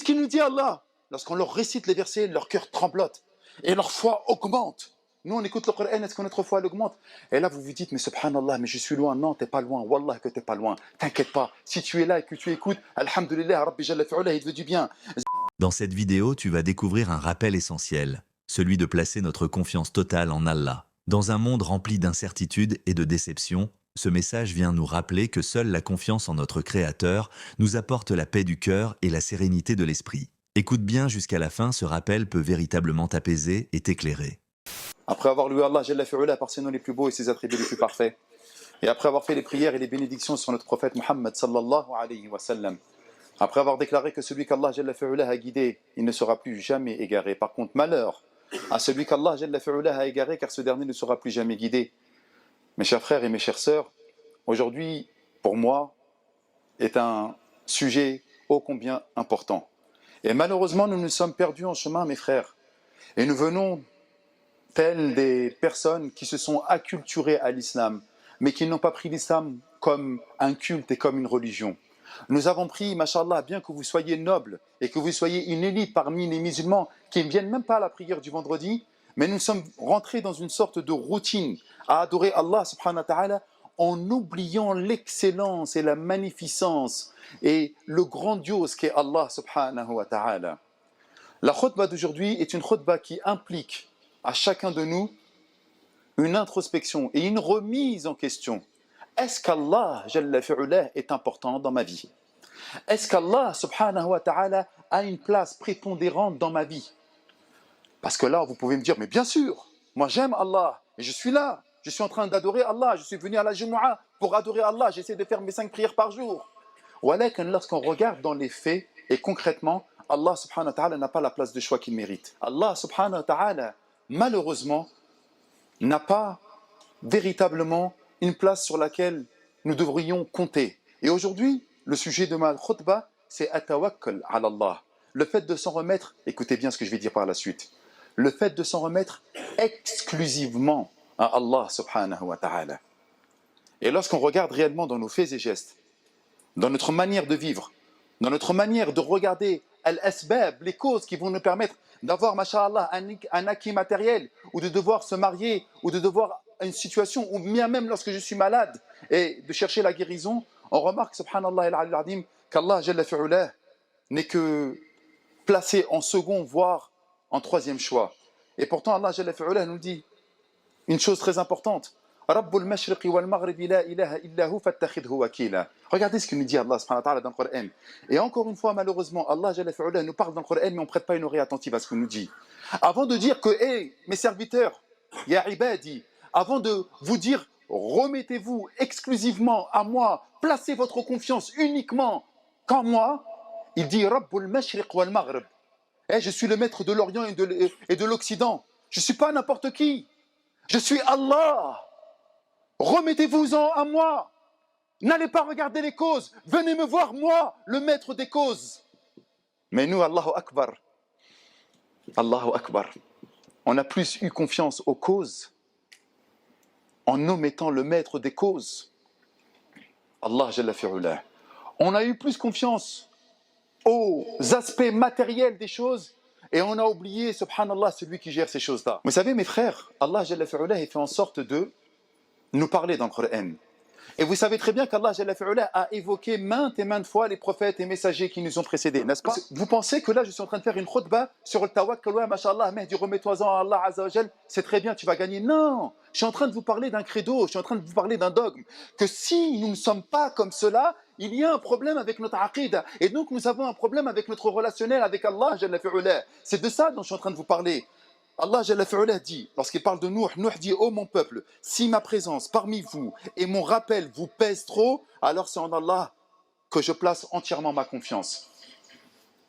qu'est-ce qu'il nous dit Allah? Lorsqu'on leur récite les versets, leur cœur tremblote et leur foi augmente. Nous, on écoute le Coran, est-ce que notre foi elle augmente? Et là, vous vous dites, mais subhanallah, mais je suis loin. Non, t'es pas loin. Wallah que t'es pas loin. T'inquiète pas. Si tu es là et que tu écoutes, alhamdulillah, Rabbi Jalla fi'ula, il te veut du bien. Dans cette vidéo, tu vas découvrir un rappel essentiel, celui de placer notre confiance totale en Allah. Dans un monde rempli d'incertitudes et de déceptions, ce message vient nous rappeler que seule la confiance en notre Créateur nous apporte la paix du cœur et la sérénité de l'esprit. Écoute bien jusqu'à la fin, ce rappel peut véritablement t'apaiser et t'éclairer. Après avoir loué Allah Jalla fi'ula par ses noms les plus beaux et ses attributs les plus parfaits, et après avoir fait les prières et les bénédictions sur notre prophète Muhammad sallallahu alayhi wa sallam, après avoir déclaré que celui qu'Allah Jalla fi'ula a guidé, il ne sera plus jamais égaré. Par contre, malheur à celui qu'Allah Jalla fi'ula a égaré, car ce dernier ne sera plus jamais guidé. Mes chers frères et mes chères sœurs, aujourd'hui, pour moi, est un sujet ô combien important. Et malheureusement, nous nous sommes perdus en chemin, mes frères. Et nous venons telles des personnes qui se sont acculturées à l'islam, mais qui n'ont pas pris l'islam comme un culte et comme une religion. Nous avons pris, mashallah, bien que vous soyez noble et que vous soyez une élite parmi les musulmans qui ne viennent même pas à la prière du vendredi, mais nous sommes rentrés dans une sorte de routine à adorer Allah subhanahu wa ta'ala en oubliant l'excellence et la magnificence et le grandiose qu'est Allah subhanahu wa ta'ala. La khutbah d'aujourd'hui est une khutbah qui implique à chacun de nous une introspection et une remise en question. Est-ce qu'Allah Jalla fi'ula est important dans ma vie? Est-ce qu'Allah subhanahu wa ta'ala a une place prépondérante dans ma vie? Parce que là, vous pouvez me dire, mais bien sûr, moi j'aime Allah, et je suis là, je suis en train d'adorer Allah, je suis venu à la Jumu'ah pour adorer Allah, j'essaie de faire mes 5 prières par jour. Walakin, lorsqu'on regarde dans les faits, et concrètement, Allah subhanahu wa ta'ala n'a pas la place de choix qu'il mérite. Allah subhanahu wa ta'ala, malheureusement, n'a pas véritablement une place sur laquelle nous devrions compter. Et aujourd'hui, le sujet de ma khutbah, c'est atawakkal ala Allah. Le fait de s'en remettre, écoutez bien ce que je vais dire par la suite, le fait de s'en remettre exclusivement à Allah subhanahu wa ta'ala. Et lorsqu'on regarde réellement dans nos faits et gestes, dans notre manière de vivre, dans notre manière de regarder al-asbab, les causes qui vont nous permettre d'avoir, masha'Allah, un acquis matériel, ou de devoir se marier, ou de devoir une situation, ou bien même lorsque je suis malade, et de chercher la guérison, on remarque, subhanallah al-adim, qu'Allah Jalla fi'ula n'est que placé en second, voire en troisième choix. Et pourtant, Allah Jalla fi'ula nous dit une chose très importante. Rabbul mashriqi wal maghribi la ilaha illa hu fattakhidhu wakila. Regardez ce que nous dit Allah subhanahu wa ta'ala dans le Coran. Et encore une fois, malheureusement, Allah Jalla fi'ula nous parle dans le Coran, mais on ne prête pas une oreille attentive à ce qu'il nous dit. Avant de dire que, mes serviteurs, ya ibadi, avant de vous dire, remettez-vous exclusivement à moi, placez votre confiance uniquement qu'en moi, il dit Rabbul mashriq wal maghrib. Je suis le maître de l'Orient et de l'Occident. Je ne suis pas n'importe qui. Je suis Allah. Remettez-vous-en à moi. N'allez pas regarder les causes. Venez me voir, moi, le maître des causes. Mais nous, Allahu Akbar. Allahu Akbar. On a plus eu confiance aux causes en omettant le maître des causes. Allah Jalla fi'ula. On a eu plus confiance aux aspects matériels des choses et on a oublié, subhanallah, celui qui gère ces choses-là. Vous savez, mes frères, Allah Jalla fi'ula fait en sorte de nous parler dans le Coran. Et vous savez très bien qu'Allah Jalla fi'ula a évoqué maintes et maintes fois les prophètes et messagers qui nous ont précédés, n'est-ce pas? Vous pensez que là, je suis en train de faire une khutbah sur le tawakkul, ouais, mashallah, Mehdi, remets-toi-en à Allah Azza wa Jal, c'est très bien, tu vas gagner. Non, je suis en train de vous parler d'un credo, je suis en train de vous parler d'un dogme, que si nous ne sommes pas comme cela, il y a un problème avec notre aqida. Et donc, nous avons un problème avec notre relationnel avec Allah Jalla fi'ula. C'est de ça dont je suis en train de vous parler. Allah Jalla fi'ula dit, lorsqu'il parle de Nuh, Nuh dit, ô mon peuple, si ma présence parmi vous et mon rappel vous pèse trop, alors c'est en Allah que je place entièrement ma confiance.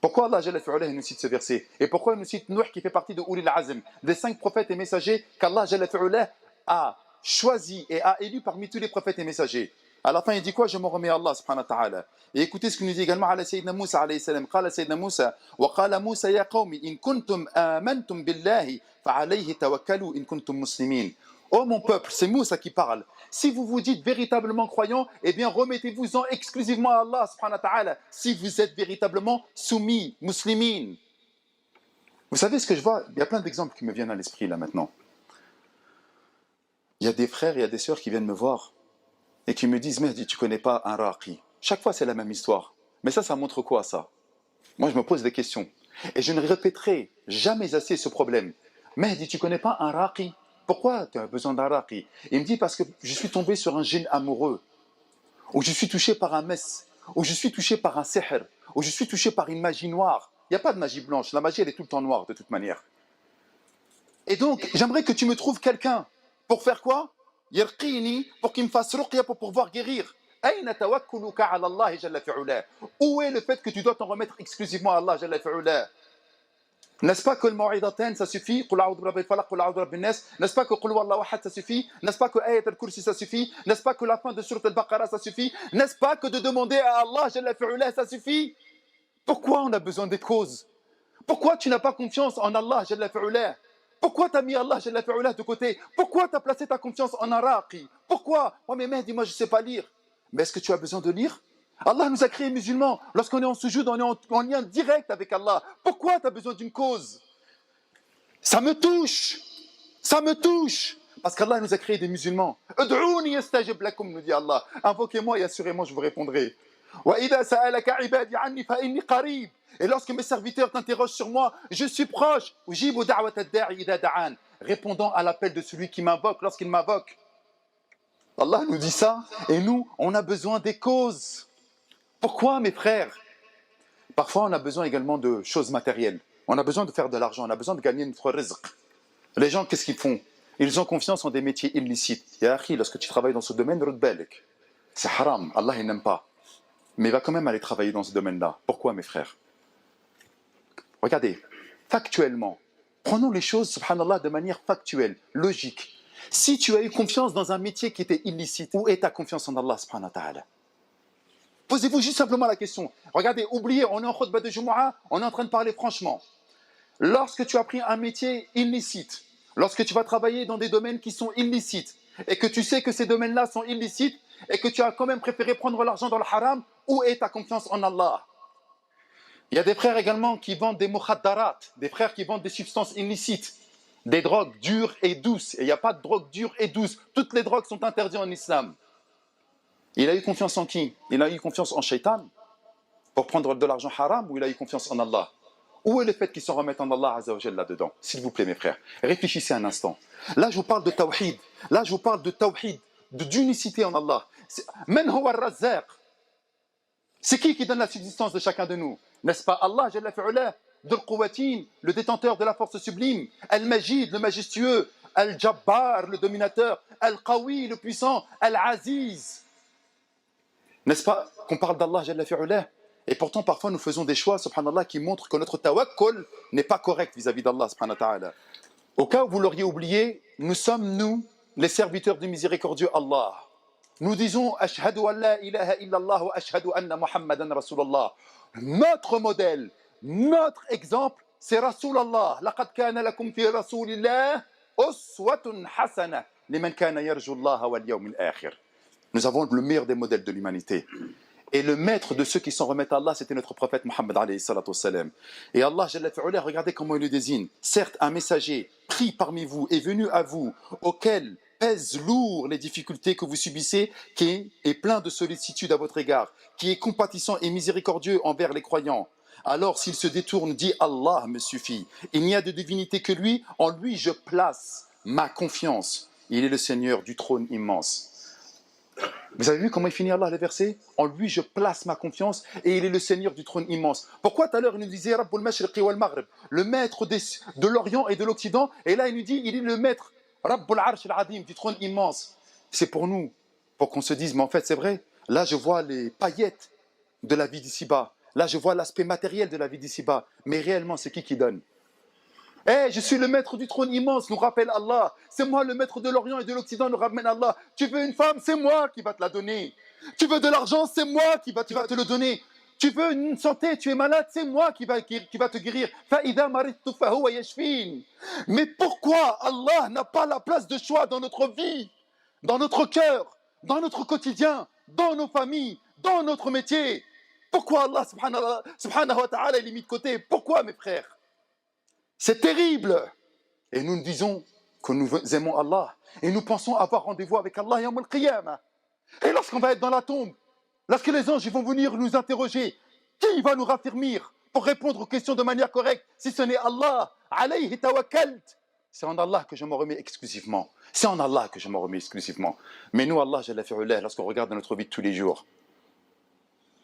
Pourquoi Allah Jalla fi'ula nous cite ce verset? Et pourquoi il nous cite Nuh qui fait partie de Ulil Azm, des 5 prophètes et messagers qu'Allah Jalla fi'ula a choisi et a élu parmi tous les prophètes et messagers? À la fin, il dit quoi? Je m'en remets à Allah subhanahu wa ta'ala. Et écoutez ce que nous dit également à Sayyidina Moussa alayhi salam. Qala Sayyidina Moussa, wa qala Moussa ya qawmi in kuntum amantum billahi fa alayhi tawakkalu in kuntum muslimin. Oh mon peuple, c'est Moussa qui parle. Si vous vous dites véritablement croyant, eh bien remettez-vous-en exclusivement à Allah subhanahu wa ta'ala. Si vous êtes véritablement soumis, muslimines. Vous savez ce que je vois? Il y a plein d'exemples qui me viennent à l'esprit là maintenant. Il y a des frères et il y a des sœurs qui viennent me voir et qui me disent, Mehdi, tu connais pas un raqi. Chaque fois c'est la même histoire. Mais ça montre quoi ça? Moi je me pose des questions. Et je ne répéterai jamais assez ce problème. Mehdi, tu connais pas un raqi? Pourquoi tu as besoin d'un raqi? Il me dit parce que je suis tombé sur un djinn amoureux, ou je suis touché par un mess, ou je suis touché par un sihr, ou je suis touché par une magie noire. Il n'y a pas de magie blanche, la magie elle est tout le temps noire de toute manière. Et donc j'aimerais que tu me trouves quelqu'un pour faire quoi? Yarqini, pour qu'il me fasse ruqya pour pouvoir guérir. Aïna tawakkuluka ala Allah jalla fi'ula. Où est le fait que tu dois t'en remettre exclusivement à Allah jalla fi'ula? N'est-ce pas que le Maw'idatain ça suffit? Qul a'udhu bi rabbil falaq, qul a'udhu bi rabbin nas. N'est-ce pas que Qul huwallahu ahad ça suffit? N'est-ce pas que Ayat al-Kursi ça suffit? N'est-ce pas que la fin de Surat al-Baqarah ça suffit? N'est-ce pas que de demander à Allah jalla fi'ula ça suffit? Pourquoi on a besoin des causes? Pourquoi tu n'as pas confiance en Allah jalla fi'ula? Pourquoi tu as mis Allah jalla fi'ula de côté? Pourquoi tu as placé ta confiance en un raqi? Pourquoi? Oh mais Mehdi, moi je ne sais pas lire. Mais est-ce que tu as besoin de lire? Allah nous a créés musulmans. Lorsqu'on est en sujoud, on est en lien direct avec Allah. Pourquoi tu as besoin d'une cause? Ça me touche. Ça me touche. Parce qu'Allah nous a créés des musulmans. Ud'ouni yastajib lakum, nous dit Allah. Invoquez-moi et assurément je vous répondrai. Wa idha sa'alaka ibadi anni fa inni qarib. Et lorsque mes serviteurs t'interrogent sur moi, je suis proche. Ujibu da'wat ad-da'i idha da'an. Répondant à l'appel de celui qui m'invoque lorsqu'il m'invoque. Allah nous dit ça. Et nous, on a besoin des causes. Pourquoi, mes frères? Parfois, on a besoin également de choses matérielles. On a besoin de faire de l'argent, on a besoin de gagner notre rizq. Les gens, qu'est-ce qu'ils font? Ils ont confiance en des métiers illicites. Ya akhi, lorsque tu travailles dans ce domaine, c'est haram, Allah il n'aime pas. Mais il va quand même aller travailler dans ce domaine-là. Pourquoi, mes frères? Regardez, factuellement, prenons les choses, subhanallah, de manière factuelle, logique. Si tu as eu confiance dans un métier qui était illicite, où est ta confiance en Allah, subhanahu wa ta'ala? Posez-vous juste simplement la question. Regardez, oubliez, on est en khutbah de Jumu'ah, on est en train de parler franchement. Lorsque tu as pris un métier illicite, lorsque tu vas travailler dans des domaines qui sont illicites, et que tu sais que ces domaines-là sont illicites, et que tu as quand même préféré prendre l'argent dans le haram, où est ta confiance en Allah? Il y a des frères également qui vendent des mukhaddarat, des frères qui vendent des substances illicites, des drogues dures et douces. Et il n'y a pas de drogue dure et douce. Toutes les drogues sont interdites en islam. Il a eu confiance en qui? Il a eu confiance en Shaitan pour prendre de l'argent haram, ou il a eu confiance en Allah? Où est le fait qu'ils s'en remettent en Allah Azza wa Jalla là-dedans? S'il vous plaît, mes frères, réfléchissez un instant. Là, je vous parle de tawhid. Là, je vous parle de tawhid, d'unicité en Allah. Man huwa ar-Razzaq. C'est qui donne la subsistance de chacun de nous? N'est-ce pas Allah Jalla fi'ula, Dhul Quwwatin, le détenteur de la force sublime, Al-Majid, le majestueux, Al-Jabbar, le dominateur, Al-Qawi, le puissant, Al-Aziz. N'est-ce pas qu'on parle d'Allah Jalla fi'ula? Et pourtant, parfois, nous faisons des choix, subhanallah, qui montrent que notre tawakkul n'est pas correct vis-à-vis d'Allah, subhanahu wa ta'ala. Au cas où vous l'auriez oublié, nous sommes, nous, les serviteurs du miséricordieux Allah. Nous disons « Ashhadu an la ilaha illallah wa ashhadu anna Muhammadan Rasulullah ». Notre modèle, notre exemple, c'est Rasulallah. « Laqad kana lakum fi Rasulillah uswatun hasana liman kana yarju Allah wal yawmil akhir ». Nous avons le meilleur des modèles de l'humanité. Et le maître de ceux qui s'en remettent à Allah, c'était notre prophète Mohammed alayhi salatu wassalam. Et Allah, Jalla fi'ula, regardez comment il le désigne. Certes, un messager pris parmi vous est venu à vous, auquel pèsent lourd les difficultés que vous subissez, qui est plein de sollicitude à votre égard, qui est compatissant et miséricordieux envers les croyants. Alors s'il se détourne, dit Allah me suffit. Il n'y a de divinité que lui, en lui je place ma confiance. Il est le Seigneur du trône immense. Vous avez vu comment il finit Allah le verset? En lui je place ma confiance et il est le Seigneur du trône immense. Pourquoi tout à l'heure il nous disait Rabbul Mashriqi wal Maghrib, le maître de l'Orient et de l'Occident, et là il nous dit il est le maître Rabbul Arsh al-Adim du trône immense. C'est pour nous, pour qu'on se dise mais en fait c'est vrai, là je vois les paillettes de la vie d'ici-bas, là je vois l'aspect matériel de la vie d'ici-bas, mais réellement c'est qui donne? Je suis le maître du trône immense, nous rappelle Allah. C'est moi le maître de l'Orient et de l'Occident, nous ramène Allah. Tu veux une femme, c'est moi qui va te la donner. Tu veux de l'argent, c'est moi qui va te le donner. Tu veux une santé, tu es malade, c'est moi qui va te guérir. فَإِذَا مَرِضْتُ فَهُوَ يَشْفِينِ. Mais pourquoi Allah n'a pas la place de choix dans notre vie, dans notre cœur, dans notre quotidien, dans nos familles, dans notre métier? Pourquoi Allah subhanahu wa ta'ala est mis de côté? Pourquoi, mes frères? C'est terrible. Et nous disons que nous aimons Allah et nous pensons avoir rendez-vous avec Allah yawm al-qiyamah. Et lorsqu'on va être dans la tombe, lorsque les anges vont venir nous interroger, qui va nous raffermir pour répondre aux questions de manière correcte si ce n'est Allah? Alayhi tawakkalt. C'est en Allah que je m'en remets exclusivement. C'est en Allah que je m'en remets exclusivement. Mais nous, Allah, lorsqu'on regarde notre vie de tous les jours,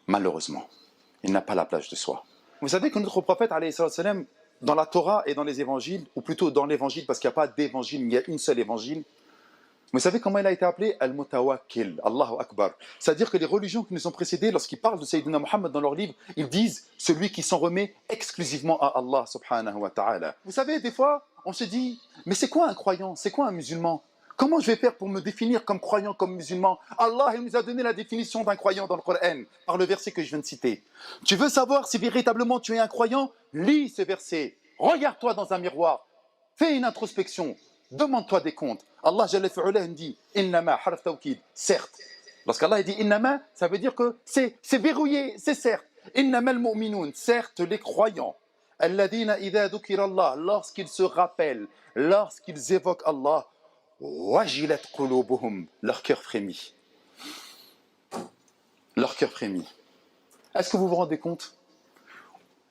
malheureusement, il n'a pas la place de soi. Vous savez que notre prophète, alayhi salam, dans la Torah et dans les évangiles, ou plutôt dans l'évangile, parce qu'il n'y a pas d'évangile, il y a une seule évangile, vous savez comment il a été appelé? Al-Mutawakkil, Allahu Akbar. C'est-à-dire que les religions qui nous ont précédés, lorsqu'ils parlent de Sayyidina Muhammad dans leurs livres, ils disent celui qui s'en remet exclusivement à Allah subhanahu wa ta'ala. Vous savez, des fois, on se dit, mais c'est quoi un croyant? C'est quoi un musulman? Comment je vais faire pour me définir comme croyant, comme musulman? Allah, il nous a donné la définition d'un croyant dans le Coran, par le verset que je viens de citer. Tu veux savoir si véritablement tu es un croyant? Lis ce verset. Regarde-toi dans un miroir. Fais une introspection. Demande-toi des comptes. Allah Jalla fi'ula dit innama harf tawkid, certes. Lorsqu'Allah dit innama, ça veut dire que c'est verrouillé, c'est certes. Innama al-mu'minun, certes les croyants. Alladhina idha dhukira Allah, lorsqu'ils se rappellent, lorsqu'ils évoquent Allah, wajilat qulubuhum, leur cœur frémit. Leur cœur frémit. Est-ce que vous vous rendez compte?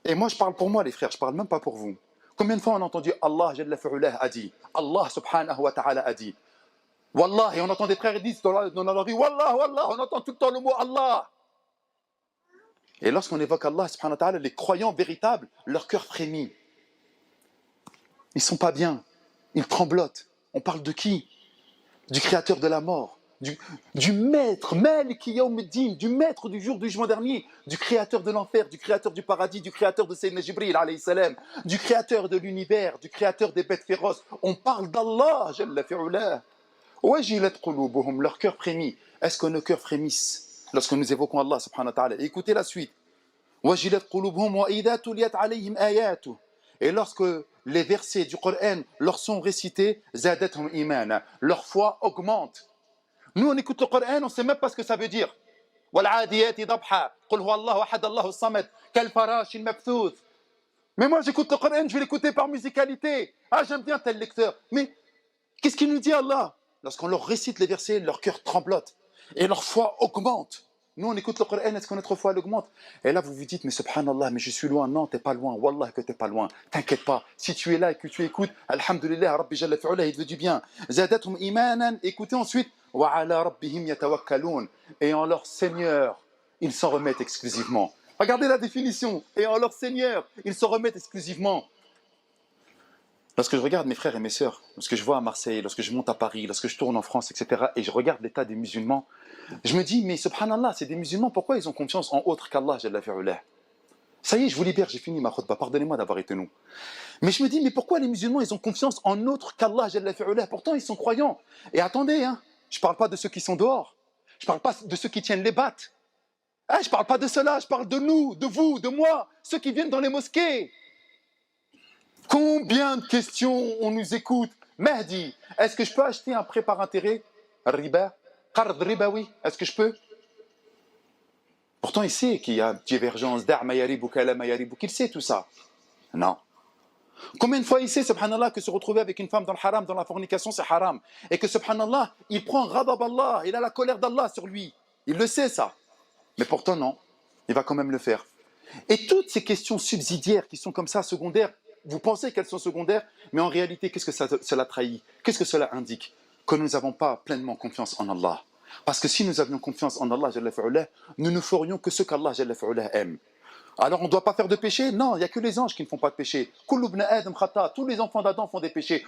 Et moi je parle pour moi les frères, je parle même pas pour vous. Combien de fois on a entendu Allah Jalla fi'ulah a dit, Allah subhanahu wa ta'ala a dit, Wallah, et on entend des frères qui disent dans la rue, Wallah, Wallah, on entend tout le temps le mot Allah. Et lorsqu'on évoque Allah subhanahu wa ta'ala, les croyants véritables, leur cœur frémit. Ils sont pas bien, ils tremblotent. On parle de qui? Du créateur de la mort, du maître, Malik Yawmiddin, du maître du jour du jugement dernier, du créateur de l'enfer, du créateur du paradis, du créateur de Sayyidina Jibril alayhi salam, du créateur de l'univers, du créateur des bêtes féroces. On parle d'Allah, Jalla fi'ulah. Wajilat qulubuhum, leur cœur frémit. Est-ce que nos cœurs frémissent lorsque nous évoquons Allah subhanahu wa ta'ala? Écoutez la suite. Wajilat qulubuhum wa idha tuliyat alayhim ayatuh. Et lorsque les versets du Coran leur sont récités, zadatuhum imana, leur foi augmente. Nous on écoute le Coran, on ne sait même pas ce que ça veut dire. Wal'adiyati dabha, qul huwa Allahu ahad Allahu samad, kal farash mabthouth. Mais moi j'écoute le Coran, je vais l'écouter par musicalité. Ah, j'aime bien tel lecteur. Mais qu'est-ce qu'il nous dit Allah? Lorsqu'on leur récite les versets, leur cœur tremblote et leur foi augmente. Nous, on écoute le Coran, est-ce que notre foi augmente? Et là, vous vous dites, mais subhanallah, mais je suis loin. Non, t'es pas loin. Wallah que t'es pas loin. T'inquiète pas. Si tu es là et que tu écoutes, alhamdulillah, Rabbi Jalla fi'ulah, il veut du bien. Zadatum imanan. Écoutez ensuite, wa ala rabbihim yatawakkalun. Et en leur Seigneur, ils s'en remettent exclusivement. Regardez la définition. Et en leur Seigneur, ils s'en remettent exclusivement. Lorsque je regarde mes frères et mes sœurs, lorsque je vois à Marseille, lorsque je monte à Paris, lorsque je tourne en France, etc., et je regarde l'état des musulmans, je me dis, mais subhanallah, c'est des musulmans, pourquoi ils ont confiance en autre qu'Allah, Jalla fi'ulah? Ça y est, je vous libère, j'ai fini ma khutbah, pardonnez-moi d'avoir été nous. Mais je me dis, mais pourquoi les musulmans, ils ont confiance en autre qu'Allah, Jalla fi'ulah? Pourtant, ils sont croyants. Et attendez, hein, je ne parle pas de ceux qui sont dehors, je ne parle pas de ceux qui tiennent les battes. Hein, je ne parle pas de cela, je parle de nous, de vous, de moi, ceux qui viennent dans les mosquées. Combien de questions on nous écoute? Mahdi, est-ce que je peux acheter un prêt par intérêt? Riba? Qard ribawi? Est-ce que je peux? Pourtant, il sait qu'il y a divergence d'arma yaribuk ala ma yaribuk. Il sait tout ça. Non. Combien de fois il sait, subhanallah, que se retrouver avec une femme dans le haram, dans la fornication, c'est haram. Et que, subhanallah, il prend ghadab Allah, il a la colère d'Allah sur lui. Il le sait, ça. Mais pourtant, non. Il va quand même le faire. Et toutes ces questions subsidiaires qui sont comme ça, secondaires, vous pensez qu'elles sont secondaires, mais en réalité, qu'est-ce que cela trahit? Qu'est-ce que cela indique? Que nous n'avons pas pleinement confiance en Allah. Parce que si nous avions confiance en Allah, nous ne ferions que ce qu'Allah aime. Alors on ne doit pas faire de péché? Non, il n'y a que les anges qui ne font pas de péché. Tous les enfants d'Adam font des péchés.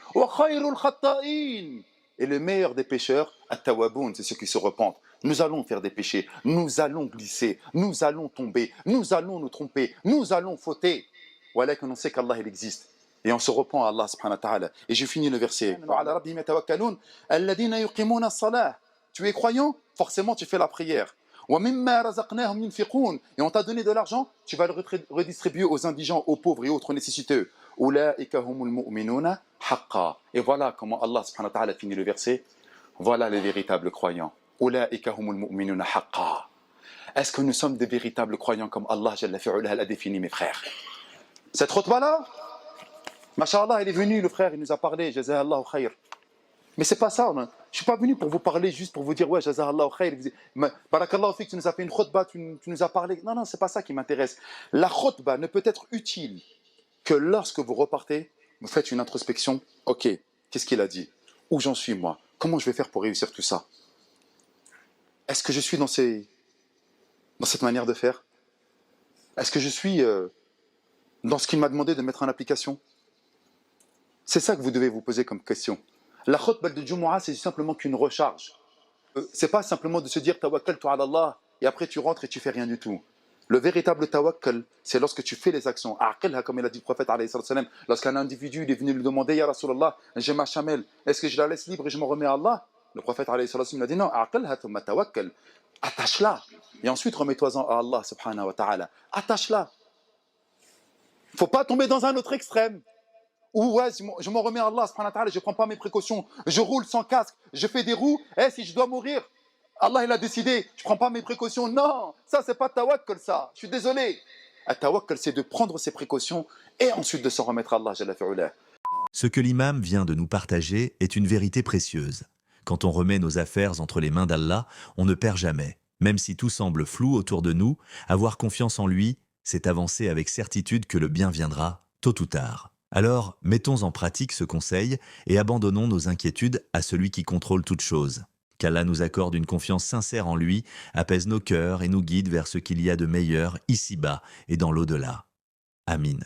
Et le meilleur des pécheurs, at-tawwaboun, c'est ceux qui se repentent. Nous allons faire des péchés, nous allons glisser, nous allons tomber, nous allons nous tromper, nous allons fauter. Voilà qu'on sait qu'Allah il existe. Et on se repent à Allah subhanahu wa ta'ala. Et je finis le verset. Tu es croyant? Forcément tu fais la prière. وَمِمَّا رَزَقْنَاهُمْ يُنْفِقُونَ. Et on t'a donné de l'argent, tu vas le redistribuer aux indigents, aux pauvres et autres nécessiteux. أُولَٰئِكَ هُمُ الْمُؤْمِنُونَ حَقًّا. Et voilà comment Allah subhanahu wa ta'ala finit le verset. Voilà les véritables croyants. أُولَٰئِكَ هُمُ الْمُؤْمِنُونَ حَقًّا. Est-ce que nous sommes des véritables croyants comme Allah Jalla fi'ula l'a défini, mes frères? Cette khutbah-là, Masha'Allah, il est venu, le frère, il nous a parlé, Jaza'Allahu khayr. Mais c'est pas ça, je ne suis pas venu pour vous parler juste pour vous dire, ouais, Jaza'Allahu khayr. Barakallahu fik, tu nous as fait une khutbah, tu nous as parlé. Non, non, c'est pas ça qui m'intéresse. La khutbah ne peut être utile que lorsque vous repartez, vous faites une introspection. Ok, qu'est-ce qu'il a dit? Où j'en suis moi? Comment je vais faire pour réussir tout ça? Est-ce que je suis dans cette manière de faire? Est-ce que je suis dans ce qu'il m'a demandé de mettre en application? C'est ça que vous devez vous poser comme question. La khutbah de Jumu'ah, c'est simplement qu'une recharge. C'est pas simplement de se dire tawakkaltu ala Allah et après tu rentres et tu fais rien du tout. Le véritable tawakkal, c'est lorsque tu fais les actions. Aqilha, comme il a dit le prophète alayhi salam, lorsqu'un individu il est venu lui demander, Ya Rasulallah, j'ai ma chamelle, est-ce que je la laisse libre et je m'en remets à Allah? Le prophète alayhi salam il a dit non, aqilha thumma tawakkal. Attache-la et ensuite remets-toi-en à Allah subhanahu wa ta'ala. Attache-la. Faut pas tomber dans un autre extrême. Ou ouais, je m'en remets à Allah subhanahu wa ta'ala, je prends pas mes précautions, je roule sans casque, je fais des roues, et si je dois mourir, Allah il a décidé, je prends pas mes précautions. Non, ça c'est pas tawakkul ça, je suis désolé. Un tawakkul c'est de prendre ses précautions et ensuite de s'en remettre à Allah jalla fi'ula. Ce que l'imam vient de nous partager est une vérité précieuse. Quand on remet nos affaires entre les mains d'Allah, on ne perd jamais. Même si tout semble flou autour de nous, avoir confiance en lui, c'est avancer avec certitude que le bien viendra, tôt ou tard. Alors, mettons en pratique ce conseil et abandonnons nos inquiétudes à celui qui contrôle toutes choses. Qu'Allah nous accorde une confiance sincère en lui, apaise nos cœurs et nous guide vers ce qu'il y a de meilleur ici-bas et dans l'au-delà. Amin.